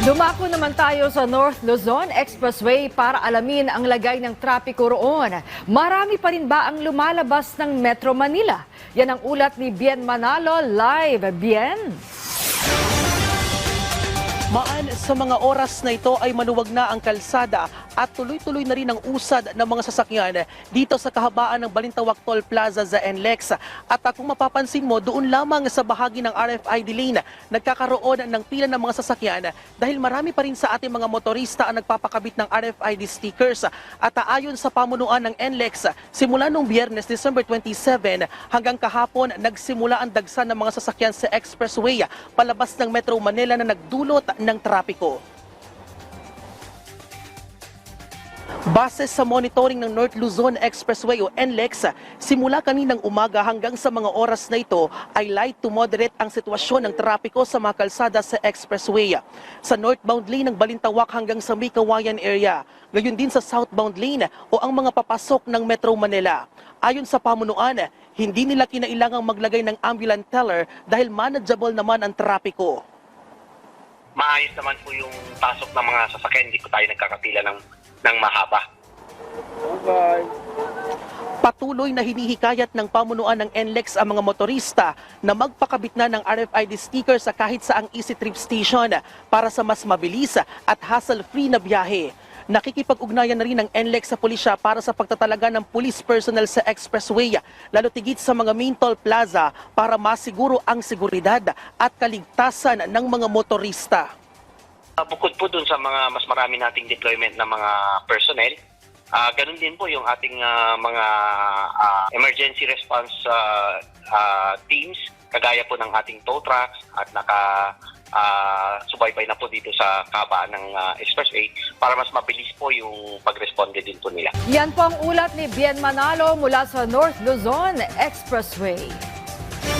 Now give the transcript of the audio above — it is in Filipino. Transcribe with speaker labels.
Speaker 1: Dumako naman tayo sa North Luzon Expressway para alamin ang lagay ng trapiko roon. Marami pa rin ba ang lumalabas ng Metro Manila? Yan ang ulat ni Bien Manalo live. Bien?
Speaker 2: Maan sa mga oras na ito ay maluwag na ang kalsada at tuloy-tuloy na rin ang usad ng mga sasakyan dito sa kahabaan ng Balintawak Toll Plaza sa NLEX. At kung mapapansin mo, doon lamang sa bahagi ng RFID lane nagkakaroon ng pila ng mga sasakyan dahil marami pa rin sa ating mga motorista ang nagpapakabit ng RFID stickers. At ayon sa pamunuan ng NLEX, simula noong Biyernes, December 27 hanggang kahapon, nagsimula ang dagsa ng mga sasakyan sa expressway palabas ng Metro Manila na nagdulot ng trapiko. Base sa monitoring ng North Luzon Expressway o NLEX, simula kaninang umaga hanggang sa mga oras na ito ay light to moderate ang sitwasyon ng trapiko sa mga kalsada sa expressway. Sa northbound lane ng Balintawak hanggang sa May Kawayan area, gayon din sa southbound lane o ang mga papasok ng Metro Manila. Ayon sa pamunuan, hindi nila kinailangang maglagay ng ambulant teller dahil manageable naman ang trapiko.
Speaker 3: Maayos naman po yung pasok ng mga sasakyan, hindi po tayo nagkakapila ng mahaba.
Speaker 2: Okay. Patuloy na hinihikayat ng pamunuan ng NLEX ang mga motorista na magpakabit na ng RFID sticker sa kahit saang Easy Trip Station para sa mas mabilis at hassle-free na biyahe. Nakikipag-ugnayan na rin ng NLEX sa pulisya para sa pagtatalaga ng police personnel sa expressway, lalo tigit sa mga main toll plaza para masiguro ang seguridad at kaligtasan ng mga motorista.
Speaker 3: Bukod po dun sa mga mas marami nating deployment ng mga personnel, ganun din po yung ating mga emergency response teams, kagaya po ng ating tow trucks at subaybay na po dito sa kahabaan ng expressway para mas mabilis po yung pag-responde din po nila.
Speaker 1: Yan po ang ulat ni Bien Manalo mula sa North Luzon Expressway.